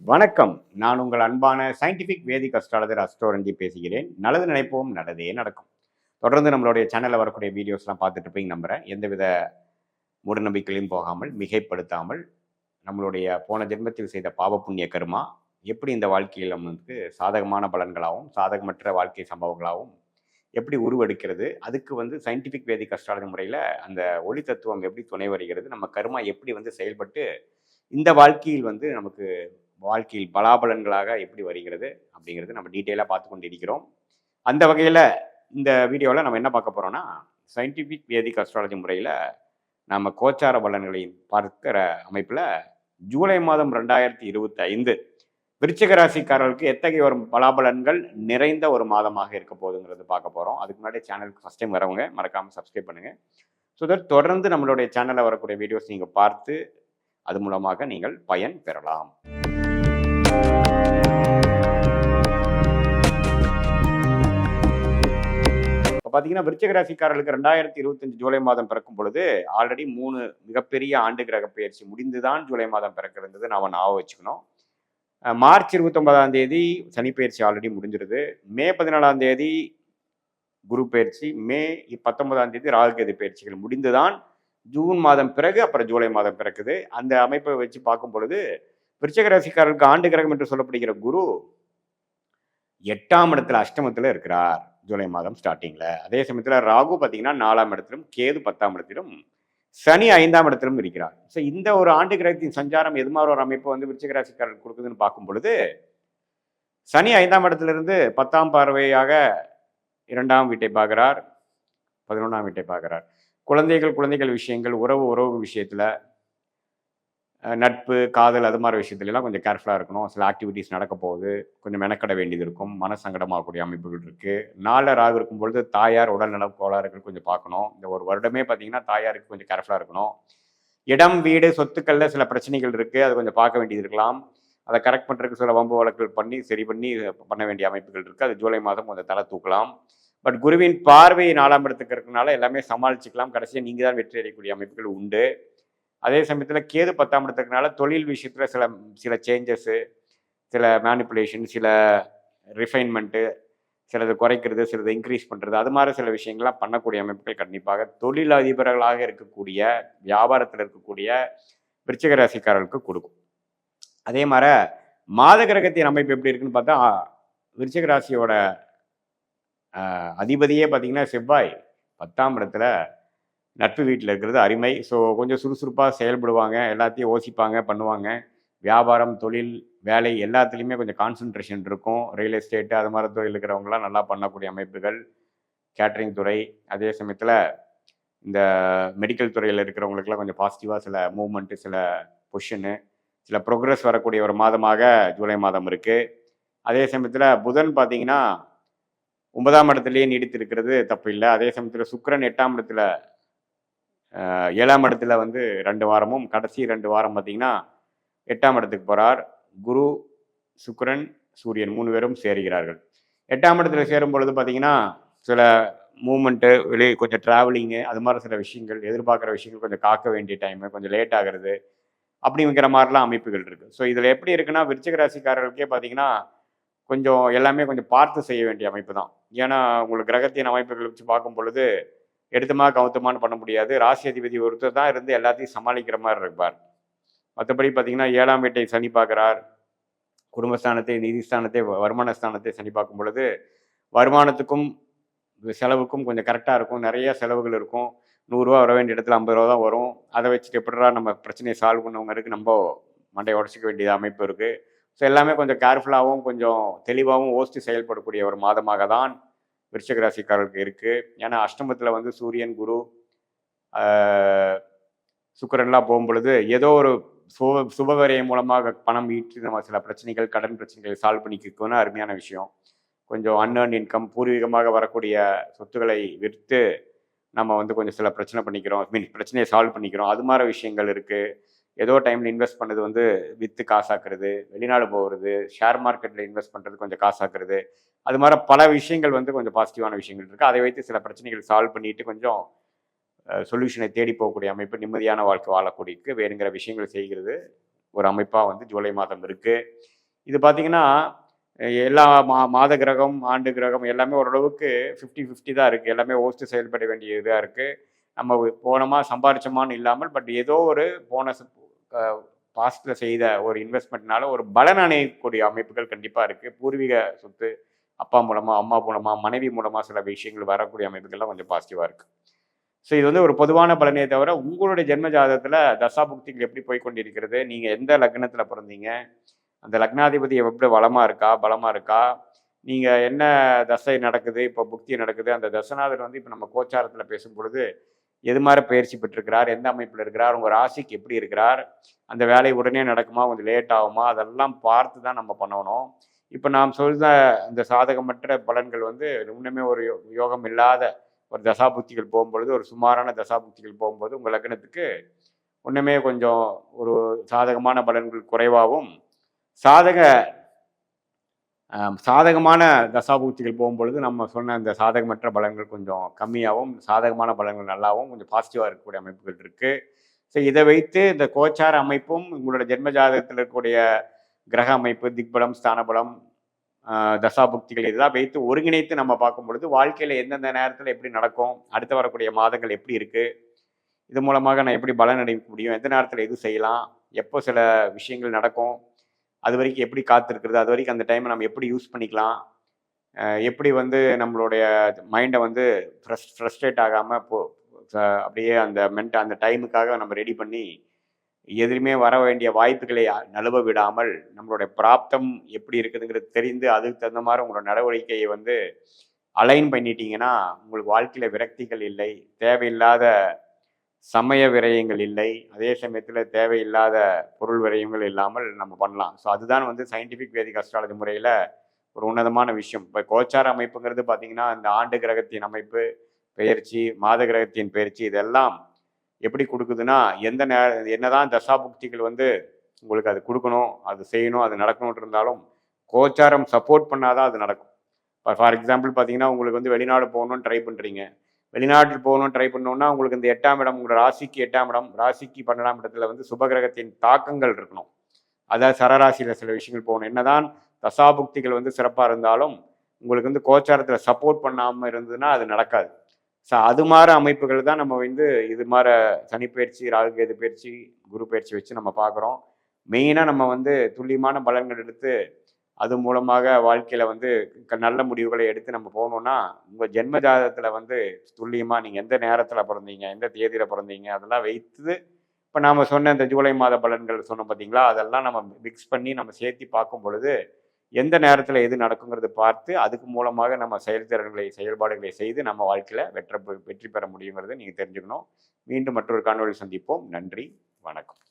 வணக்கம். நான் உங்கள் அன்பான சயின்டிஃபிக் வேதிக் அஸ்ட்ராலஜர் அஸ்ட்ரோரஞ்சி பேசுகிறேன். நல்லது நினைப்போம், நல்லதே நடக்கும். தொடர்ந்து நம்மளுடைய சேனல்ல வரக்கூடிய வீடியோஸ்லாம் பார்த்துட்டு இருப்பீங்கன்னு நம்புறேன். எந்தவித மூடநம்பிக்கையிலும் போகாமல், மிகைப்படுத்தாமல், நம்மளுடைய போன ஜென்மத்தில் செய்த பாவ புண்ணிய கர்மா எப்படி இந்த வாழ்க்கையில் நமக்கு சாதகமான பலன்களாகவும், சாதகமற்ற வாழ்க்கை சம்பவங்களாகவும் எப்படி உருவெடுக்கிறது, அதுக்கு சயின்டிஃபிக் வேதிக் அஸ்ட்ராலஜி முறையில அந்த ஒளி தத்துவம் எப்படி துணை வருகிறது, நம்ம கர்மா எப்படி செயல்பட்டு இந்த வாழ்க்கையில் நமக்கு வாழ்க்கையில் பலாபலன்களாக எப்படி வருகிறது அப்படிங்கிறது நம்ம டீட்டெயிலாக பார்த்து கொண்டு இருக்கிறோம். அந்த வகையில் இந்த வீடியோவில் நம்ம என்ன பார்க்க போகிறோம்னா, சயின்டிஃபிக் வேதிக் அஸ்ட்ராலஜி முறையில் நம்ம கோச்சார பலன்களை பார்க்கிற அமைப்பில் ஜூலை மாதம் 2025 விருச்சிக ராசிக்காரர்களுக்கு எத்தகைய ஒரு பலாபலன்கள் நிறைந்த ஒரு மாதமாக இருக்க போகுதுங்கிறது பார்க்க போகிறோம். அதுக்கு முன்னாடி சேனலுக்கு ஃபஸ்ட் டைம் வரவங்க மறக்காமல் சப்ஸ்கிரைப் பண்ணுங்கள். ஸோ தட் தொடர்ந்து நம்மளுடைய சேனலில் வரக்கூடிய வீடியோஸ் நீங்கள் பார்த்து அது மூலமாக நீங்கள் பயன் பெறலாம். இப்போ பார்த்தீங்கன்னா விருச்சிக ராசிக்காரர்களுக்கு 2025 ஜூலை மாதம் பிறக்கும் பொழுது ஆல்ரெடி 3 மிகப்பெரிய ஆண்டு கிரக பயிற்சி முடிந்துதான் ஜூலை மாதம் பிறக்கிறது நாம் ஞாபகம் வச்சுக்கணும். மார்ச் 29ஆம் தேதி சனி பயிற்சி ஆல்ரெடி முடிஞ்சிருது. மே 14ஆம் தேதி குரு பயிற்சி, மே 19ஆம் தேதி ராகுகேது பயிற்சிகள் முடிந்துதான் ஜூன் மாதம் பிறகு அப்புறம் ஜூலை மாதம் பிறக்குது. அந்த அமைப்பை வச்சு பார்க்கும் பொழுது விருச்சிக ராசிக்காரர்களுக்கு ஆண்டு கிரகம் என்று சொல்லப்படுகிற குரு 8ஆம் இடத்துல அஷ்டமத்தில் இருக்கிறார் ஜூலை மாதம் ஸ்டார்டிங்கில். அதே சமயத்தில் ராகு பார்த்தீங்கன்னா 4ஆம் இடத்திலும், கேது 10ஆம் இடத்திலும், சனி 5ஆம் இடத்திலும் இருக்கிறார். ஸோ இந்த ஒரு ஆண்டு கிரகத்தின் சஞ்சாரம் எது மாதிரி ஒரு அமைப்பு விருச்சிக ராசிக்காரர்கள் கொடுக்குதுன்னு பார்க்கும் பொழுது, சனி 5ஆம் இடத்திலிருந்து 10ஆம் பார்வையாக 2ஆம் வீட்டை பார்க்கிறார், 11ஆம் வீட்டை பார்க்கிறார். குழந்தைகள் விஷயங்கள், உறவு விஷயத்தில், நட்பு, காதல் அது மாதிரி விஷயத்துலலாம் கொஞ்சம் கேர்ஃபுல்லாக இருக்கணும். சில ஆக்டிவிட்டீஸ் நடக்க போகுது, கொஞ்சம் மெனக்கட வேண்டியது இருக்கும், மனசங்கடமாகக்கூடிய அமைப்புகள் இருக்குது. 4 ராகு இருக்கும் பொழுது தாயார் உடல்நல கோளாறுகள் கொஞ்சம் பார்க்கணும். இந்த ஒரு வருடமே பார்த்தீங்கன்னா தாயாருக்கு கொஞ்சம் கேர்ஃபுல்லாக இருக்கணும். இடம், வீடு, சொத்துக்களில் சில பிரச்சனைகள் இருக்குது, அது கொஞ்சம் பார்க்க வேண்டியது இருக்கலாம். அதை கரெக்ட் பண்ணுறதுக்கு சில வம்பு வழக்குகள் பண்ணி சரி பண்ணி பண்ண வேண்டிய அமைப்புகள் இருக்குது. அது ஜூலை மாதம் கொஞ்சம் தலை தூக்கலாம். பட் குருவின் பார்வை 4ஆம் இடத்துக்கு இருக்கனால எல்லாமே சமாளிச்சுக்கலாம். கடைசியாக நீங்கள் தான் வெற்றி அடையக்கூடிய அமைப்புகள் உண்டு. அதே சமயத்தில் கேது 10ஆம் இடத்துக்குனால தொழில் விஷயத்தில் சில சேஞ்சஸ்ஸு, சில மேனிப்புலேஷன், சில ரிஃபைன்மெண்ட்டு, சிலது குறைக்கிறது, சிலது இன்க்ரீஸ் பண்ணுறது, அது மாதிரி சில விஷயங்கள்லாம் பண்ணக்கூடிய அமைப்புகள் கண்டிப்பாக தொழில் அதிபர்களாக இருக்கக்கூடிய, வியாபாரத்தில் இருக்கக்கூடிய விருச்சிக ராசிக்காரர்களுக்கு கொடுக்கும். அதே மாதிரி மாத கிரகத்தின் அமைப்பு எப்படி இருக்குன்னு பார்த்தா, விருச்சிக ராசியோட அதிபதியே பார்த்தீங்கன்னா செவ்வாய் 10ஆம் இடத்துல நட்பு வீட்டில் இருக்கிறது அருமை. ஸோ கொஞ்சம் சுறுசுறுப்பாக செயல்படுவாங்க, எல்லாத்தையும் யோசிப்பாங்க, பண்ணுவாங்க. வியாபாரம், தொழில், வேலை எல்லாத்துலேயுமே கொஞ்சம் கான்சன்ட்ரேஷன் இருக்கும். ரியல் எஸ்டேட்டு அது மாதிரி தொழில் இருக்கிறவங்களாம் நல்லா பண்ணக்கூடிய அமைப்புகள், கேட்ரிங் துறை, அதே சமயத்தில் இந்த மெடிக்கல் துறையில் இருக்கிறவங்களுக்குலாம் கொஞ்சம் பாசிட்டிவாக சில மூவ்மெண்ட்டு, சில பொசிஷனு, சில ப்ரோக்ரஸ் வரக்கூடிய ஒரு மாதமாக ஜூலை மாதம் இருக்குது. அதே சமயத்தில் புதன் பார்த்தீங்கன்னா 9ஆம் இடத்துலேயே நீடித்து இருக்கிறது தப்பு இல்லை. அதே சமயத்தில் சுக்கிரன் 8ஆம் இடத்துல 7ஆம் இடத்துல 2 வாரமும், கடைசி 2 வாரம் பார்த்தீங்கன்னா 8ஆம் இடத்துக்கு போகிறார். குரு, சுக்கிரன், சூரியன் 3 பேரும் சேருகிறார்கள். 8ஆம் இடத்துல சேரும் பொழுது பார்த்தீங்கன்னா சில மூமெண்ட்டு, வெளியே கொஞ்சம் ட்ராவலிங்கு, அது மாதிரி சில விஷயங்கள், எதிர்பார்க்குற விஷயங்கள் கொஞ்சம் காக்க வேண்டிய டைமு, கொஞ்சம் லேட் ஆகிறது, அப்படிங்கிற மாதிரிலாம் அமைப்புகள் இருக்குது. ஸோ இதில் எப்படி இருக்குன்னா விருச்சிக ராசிக்காரர்களுக்கே பார்த்தீங்கன்னா கொஞ்சம் எல்லாமே கொஞ்சம் பார்த்து செய்ய வேண்டிய அமைப்பு தான். ஏன்னா உங்களுக்கு கிரகத்தின் அமைப்புகள் வச்சு பார்க்கும் பொழுது எடுத்தமா கவுத்தமானு பண்ண முடியாது. ராசி அதிபதி ஒருத்தர் தான் இருந்து எல்லாத்தையும் சமாளிக்கிற மாதிரி இருப்பார். மற்றபடி பார்த்தீங்கன்னா 7ஆம் வீட்டை சனி பார்க்குறார். குடும்பஸ்தானத்தை, நிதிஸ்தானத்தை, வருமான ஸ்தானத்தை சனி பார்க்கும் பொழுது வருமானத்துக்கும் செலவுக்கும் கொஞ்சம் கரெக்டாக இருக்கும். நிறைய செலவுகள் இருக்கும். 100 ரூபா வர வேண்டிய இடத்துல 50 ரூபா தான் வரும். அதை வச்சுட்டு எப்படிடா நம்ம பிரச்சனையை சால்வ் பண்ணவங்களுக்கு நம்ம மண்டையை உடச்சிக்க வேண்டிய அமைப்பு இருக்குது. ஸோ எல்லாமே கொஞ்சம் கேர்ஃபுல்லாகவும் கொஞ்சம் தெளிவாகவும் யோசித்து செயல்படக்கூடிய ஒரு மாதமாக தான் விருச்சிக ராசிக்காரர்களுக்கு இருக்குது. ஏன்னா அஷ்டமத்தில் சூரியன், குரு, சுக்கிரன்லாம் போகும் பொழுது ஏதோ ஒரு சுபவரியம் மூலமாக பணம் ஈட்டி நம்ம சில பிரச்சனைகள், கடன் பிரச்சனைகளை சால்வ் பண்ணிக்கணும்னு அருமையான விஷயம். கொஞ்சம் அன்ஏர்ன் இன்கம், பூர்வீகமாக வரக்கூடிய சொத்துக்களை விற்று நம்ம கொஞ்சம் சில பிரச்சனை பண்ணிக்கிறோம், பிரச்சனையை சால்வ் பண்ணிக்கிறோம், அது மாதிரி விஷயங்கள் இருக்குது. ஏதோ டைமில் இன்வெஸ்ட் பண்ணது விற்று காசாக்குறது, வெளிநாடு போகிறது, ஷேர் மார்க்கெட்டில் இன்வெஸ்ட் பண்ணுறது கொஞ்சம் காசாக்குறது, அது மாதிரி பல விஷயங்கள் கொஞ்சம் பாசிட்டிவான விஷயங்கள் இருக்குது. அதை வைத்து சில பிரச்சனைகள் சால்வ் பண்ணிட்டு கொஞ்சம் சொல்யூஷனை தேடி போகக்கூடிய அமைப்பு, நிம்மதியான வாழ்க்கை வாழக்கூடியக்கு வேணுங்கிற விஷயங்கள் செய்கிறது ஒரு அமைப்பாக வந்து ஜூலை மாதம் இருக்குது. இது பார்த்திங்கன்னா எல்லா மாத கிரகம் ஆண்டு கிரகம் எல்லாமே ஓரளவுக்கு 50-50 தான் இருக்குது. எல்லாமே ஓஸ்ட்டு செயல்பட வேண்டிய இதாக இருக்குது. நம்ம போனோமா சம்பாரிச்சோமான்னு இல்லாமல் பட் ஏதோ ஒரு போன பாஸ்டில் செய்த ஒரு இன்வெஸ்ட்மெண்ட்னால ஒரு பலன் அடையக்கூடிய அமைப்புகள் கண்டிப்பாக இருக்குது. பூர்வீக சொத்து அப்பா மூலமாக அம்மா மூலமாக மனைவி மூலமாக சில விஷயங்கள் வரக்கூடிய அமைப்புகள்லாம் கொஞ்சம் பாசிட்டிவாக இருக்குது. ஸோ இது வந்து ஒரு பொதுவான பலனே தவிர உங்களுடைய ஜென்ம ஜாதகத்தில் தசாபுக்திகள் எப்படி போய் கொண்டிருக்கிறது, நீங்கள் எந்த லக்னத்தில் பிறந்தீங்க, அந்த லக்னாதிபதி எப்படி வளமாக இருக்கா பலமாக இருக்கா, நீங்கள் என்ன தசை நடக்குது இப்போ புக்தி நடக்குது, அந்த தசநாதர் வந்து இப்போ நம்ம கோச்சாரத்தில் பேசும் பொழுது எது மாதிரி பயிற்சி பெற்றிருக்கிறார், எந்த அமைப்பில் இருக்கிறார், உங்கள் ராசிக்கு எப்படி இருக்கிறார், அந்த வேலை உடனே நடக்குமா கொஞ்சம் லேட் ஆகுமா, அதெல்லாம் பார்த்து தான் நம்ம பண்ணணும். இப்போ நாம் சொல்ல இந்த சாதகமற்ற பலன்கள் வந்து இன்னுமே ஒரு யோகம் இல்லாத ஒரு தசாபுக்திகள் போகும்பொழுது, ஒரு சுமாரான தசாபுக்திகள் போகும்போது உங்கள் லக்னத்துக்கு ஒன்றுமே கொஞ்சம் ஒரு சாதகமான பலன்கள் குறைவாகவும் சாதகமான தசாபுக்திகள் போகும்பொழுது நம்ம சொன்ன இந்த சாதகமற்ற பலன்கள் கொஞ்சம் கம்மியாகவும் சாதகமான பலன்கள் நல்லாவும் கொஞ்சம் பாசிட்டிவாக இருக்கக்கூடிய அமைப்புகள் இருக்குது. ஸோ இதை வைத்து இந்த கோச்சார அமைப்பும் உங்களோட ஜென்ம ஜாதகத்தில் இருக்கக்கூடிய கிரக அமைப்பு திக்பலம் ஸ்தானபலம் தசாபுக்திகள் இதெல்லாம் வைத்து ஒருங்கிணைத்து நம்ம பார்க்கும் பொழுது வாழ்க்கையில் எந்தெந்த நேரத்தில் எப்படி நடக்கும், அடுத்து வரக்கூடிய மாதங்கள் எப்படி இருக்குது, இது மூலமாக நான் எப்படி பலன் அடைக்க முடியும், எந்த நேரத்தில் எது செய்யலாம், எப்போ சில விஷயங்கள் நடக்கும், அது வரைக்கும் எப்படி காத்திருக்கிறது, அது வரைக்கும் அந்த டைமை நம்ம எப்படி யூஸ் பண்ணிக்கலாம், எப்படி வந்து நம்மளுடைய மைண்டை வந்து ஃப்ரஸ்ட்ரேட் ஆகாமல் அப்படியே அந்த டைமுக்காக நம்ம ரெடி பண்ணி எதுலையுமே வர வேண்டிய வாய்ப்புகளை நழுவ விடாமல் நம்மளுடைய பிராப்தம் எப்படி இருக்குதுங்கிறது தெரிந்து அதுக்கு தகுந்த மாதிரி உங்களோட நடவடிக்கையை வந்து அலைன் பண்ணிட்டீங்கன்னா உங்களுக்கு வாழ்க்கையில் விரக்திகள் இல்லை, தேவையில்லாத சமய விரயங்கள் இல்லை, அதே சமயத்தில் தேவையில்லாத பொருள் விரயங்கள் இல்லாமல் நம்ம பண்ணலாம். ஸோ அதுதான் வந்து சயின்டிஃபிக் வேதிக் அஸ்ட்ராலஜி முறையில் ஒரு உன்னதமான விஷயம். இப்போ கோச்சார அமைப்புங்கிறது பார்த்தீங்கன்னா இந்த ஆண்டு கிரகத்தின் அமைப்பு பெயர்ச்சி, மாத கிரகத்தின் பெயர்ச்சி இதெல்லாம் எப்படி கொடுக்குதுன்னா என்னதான் தசாபுக்திகள் வந்து உங்களுக்கு அது கொடுக்கணும், அது செய்யணும், அது நடக்கணும்னு இருந்தாலும் கோச்சாரம் சப்போர்ட் பண்ணாதான் அது நடக்கும். இப்போ ஃபார் எக்ஸாம்பிள் பார்த்தீங்கன்னா உங்களுக்கு வந்து வெளிநாடு போகணும்னு ட்ரை பண்ணுறீங்க, வெளிநாட்டில் போகணும்னு ட்ரை பண்ணோன்னா உங்களுக்கு இந்த 8ஆம் இடம் உங்களோட ராசிக்கு 8ஆம் இடம், ராசிக்கு 12ஆம் இடத்துல வந்து சுபகிரகத்தின் தாக்கங்கள் இருக்கணும். அதாவது சரராசியில் சில விஷயங்கள் போகணும். என்னதான் தசாபுக்திகள் வந்து சிறப்பாக இருந்தாலும் உங்களுக்கு வந்து கோச்சாரத்தில் சப்போர்ட் பண்ணாமல் இருந்ததுன்னா அது நடக்காது. ஸோ அது மாதிரி அமைப்புகள் தான் நம்ம வந்து இது மாதிரி சனிப்பயிற்சி, ராகுகேது பயிற்சி, குரு பயிற்சி வச்சு நம்ம பார்க்குறோம். மெயினாக நம்ம வந்து துல்லியமான பலன்கள் எடுத்து அது மூலமாக வாழ்க்கையில் வந்து நல்ல முடிவுகளை எடுத்து நம்ம போகணுன்னா உங்கள் ஜென்ம ஜாதகத்தில் வந்து துல்லியமாக நீங்கள் எந்த நேரத்தில் பிறந்தீங்க, எந்த தேதியில் பிறந்தீங்க அதெல்லாம் வைத்து இப்போ நாம் சொன்ன இந்த ஜூலை மாத பலன்கள் சொன்னோம் பார்த்தீங்களா, அதெல்லாம் நம்ம மிக்ஸ் பண்ணி நம்ம சேர்த்து பார்க்கும் பொழுது எந்த நேரத்தில் எது நடக்குங்கிறது பார்த்து அதுக்கு மூலமாக நம்ம செயல்பாடுகளை செய்து நம்ம வாழ்க்கையில் வெற்றி பெற முடியுங்கிறத நீங்கள் தெரிஞ்சுக்கணும். மீண்டும் மற்றொரு காணொளி சந்திப்போம். நன்றி, வணக்கம்.